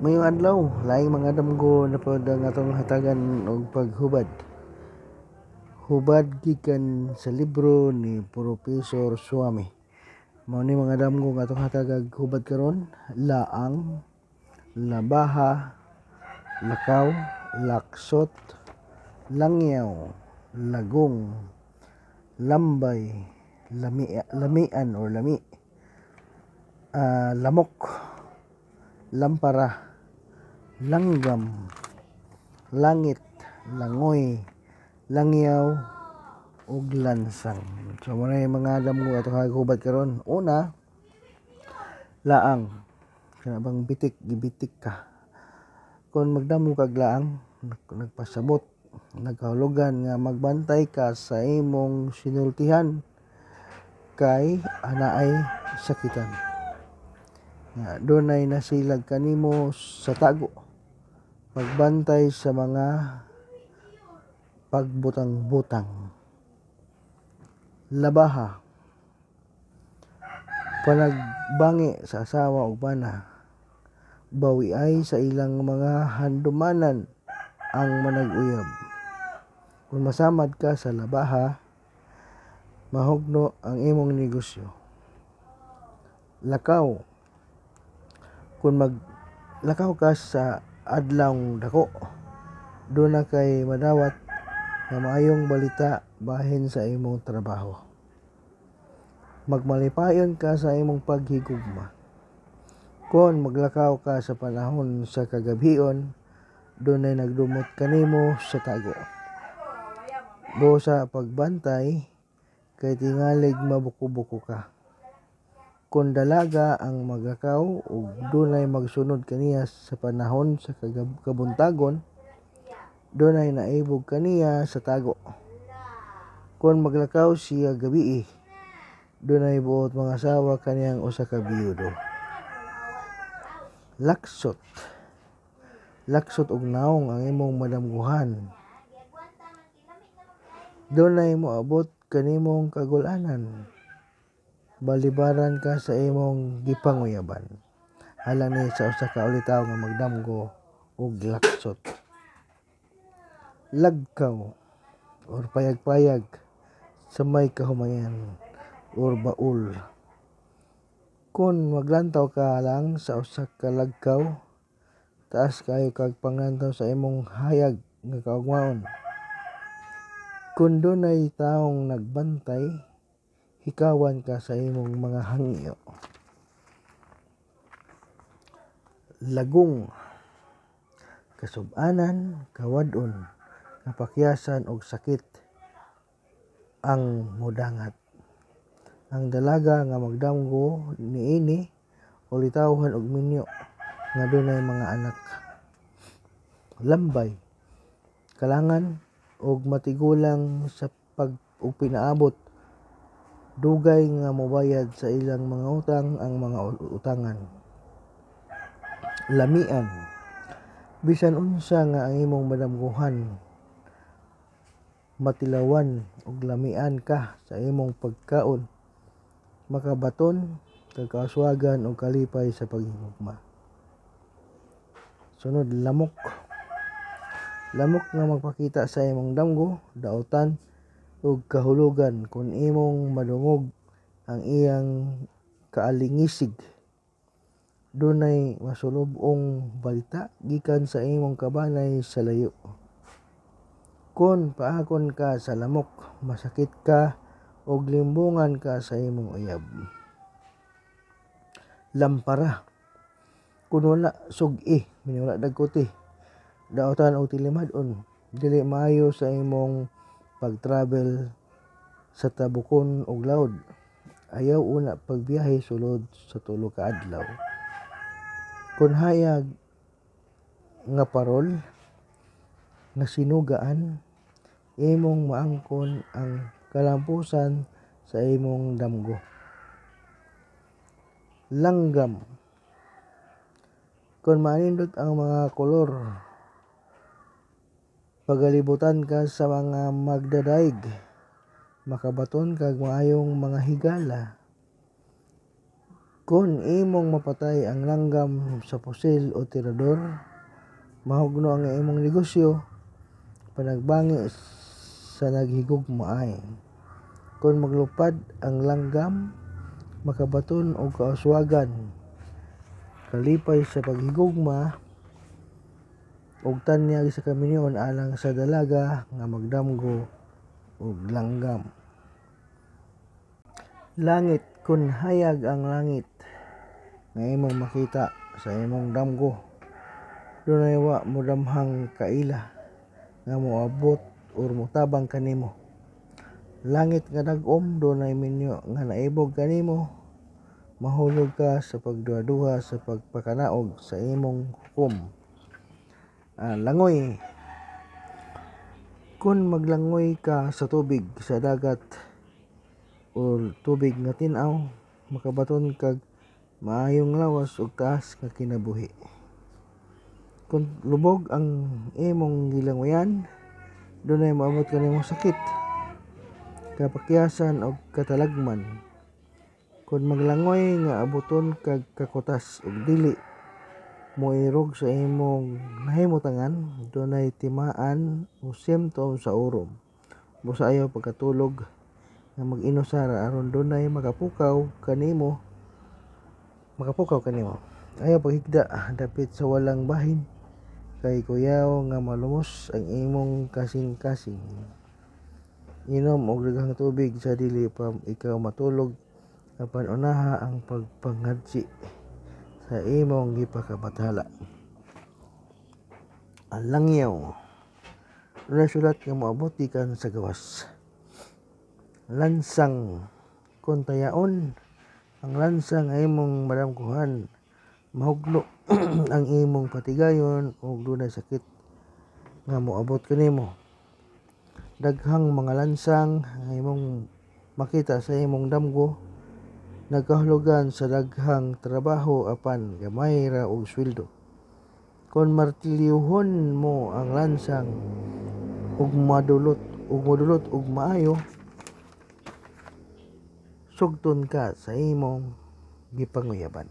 Mayong adlaw, laing mga damgo na pod ang atong hatagan og paghubad. Hubad gikan sa libro ni Professor Swami. Mao ni mga damgo nga atong hatagag hubad karon: laang, labaha, lakaw, laksot, langyaw, lagong, lambay, lamian or lami, lamok, lampara, langgam, langit, langoy, langyaw, ug lansang. So mo na yung mga damgo atong hagubad karon. Una, laang. Kana bang gibitik ka. Kung magdamo kag laang, nagpasabot, nagkahulugan nga magbantay ka sa imong sinultihan kay anaay sakitan. Doon ay nasilag kanimo sa tago, pagbantay sa mga pagbutang-butang. Labaha, panagbangi sa asawa o bana, bawiay sa ilang mga handumanan ang manag-uyab. Kung masamad ka sa labaha, mahugno ang imong negosyo. Lakaw, kung maglakaw ka sa adlawng dako, doon na kay madawat na maayong balita bahin sa imong trabaho. Magmalipayon ka sa imong paghigugma. Kung maglakaw ka sa panahon sa kagabhion, doon ay nagdumot kanimo sa tago. Sa pagbantay, kay tingalig mabuko-buko ka. Kung dalaga ang maglakaw ug dunay magsunod kaniya sa panahon sa kabuntagon, dunay naibog kaniya sa tago. Kung maglakaw siya gabii, dunay buot mga asawa kaniyang usa ka biyudo. Laksot, laksot og naong ang imong madamguhan. Dunay moabot kanimong kagul-anan. Balibaran ka sa imong gipanguyaban. Alang ni sa usa ka ulitaw nga magdamgo og laksot. Lagkaw or payag-payag sa may kahumayan or baul. Kung maglantaw ka lang sa usa ka lagkaw, taas kayo kag panglantaw sa imong hayag nga kaugmaon. Kung dunay taong nagbantay, hikawan ka sa imong mga hangyo. Lagong, kasub-anan, kawad-on, kapakyasan og sakit ang mudangat. Ang dalaga nga magdamgo niini ulitawhan og minyo nga dunay mga anak. Lambay, kalangan og matigulang sa og pinaabot, dugay nga mobayad sa ilang mga utang ang mga utangan. Lamian, bisan unsa nga ang imong madamguhan, matilawan og lamian ka sa imong pagkaon, makabaton kag kauswagan og kalipay sa paghigugma. Sunod, lamok. Lamok nga magpakita sa imong damgo, daotan ug kahulugan kung imong madungog ang iyang kaalingisig. Dunay masulub-ong balita gikan sa imong kabanay sa layo. Kung paakon ka sa lamok, masakit ka og limbungan ka sa imong uyab. Lampara, kung wala sug-i, wala dagkuti, daotan og tilimad-on, dili maayo sa imong pag-travel sa tabukon og laod. Ayaw una pagbiyahe sulod sa 3 ka adlaw. Kung hayag nga parol nga sinugaan, imong maangkon ang kalampusan sa imong damgo. Langgam, kung manindot ang mga kolor, pagalibutan ka sa mga magdadaig, makabaton kag maayong mga higala. Kung imong mapatay ang langgam sa pusil o tirador, mahugno ang imong negosyo, panagbangi sa naghigugmaay. Kung maglupad ang langgam, makabaton o kauswagan, kalipay sa paghigugma, og tanyag sa kaminyon alang sa dalaga nga magdamgo og langgam. Langit, kun hayag ang langit nga imong makita sa imong damgo, dunay wa mo damhang kaila nga moabot or motabang kanimo. Langit nga dag-om, dunay minyo nga naibog kanimo, mahulog ka sa pagduha-duha sa pagpakanaog sa imong hukom. Langoy, kun maglangoy ka sa tubig sa dagat o tubig nga tin-aw, makabaton kag maayong lawas ug taas nga kinabuhi. Kung lubog ang imong gilangoyan, dunay maabot kanimong sakit, kapakyasan o katalagman. Kung maglangoy nga abuton kag kakutas ug dili moirog sa imong nahimutangan, dunay timaan o symptom sa urom. Busa ayaw pagkatulog nga mag-inusara aron dunay makapukaw kanimo. Ayaw paghigda dapit sa walang bahin, kay kuyaw nga malumos ang imong kasing-kasing. Inom og daghang tubig sa dili pa ikaw matulog, apan unaha ang pagpangadsi sa imong gipakabathala. Ang langyaw, dunay sulat nga moabot gikan sa gawas. Lansang, kung tayaon ang lansang nga imong madamkuhan, mahugno ang imong patigayon ug dunay sakit nga moabot kanimo. Daghang mga lansang nga imong makita sa imong damgo, nagkahulugan sa daghang trabaho apan gamay ra og sweldo. Kung martilyuhon mo ang lansang ug modulot og maayo, sugton ka sa imong gipanguyaban.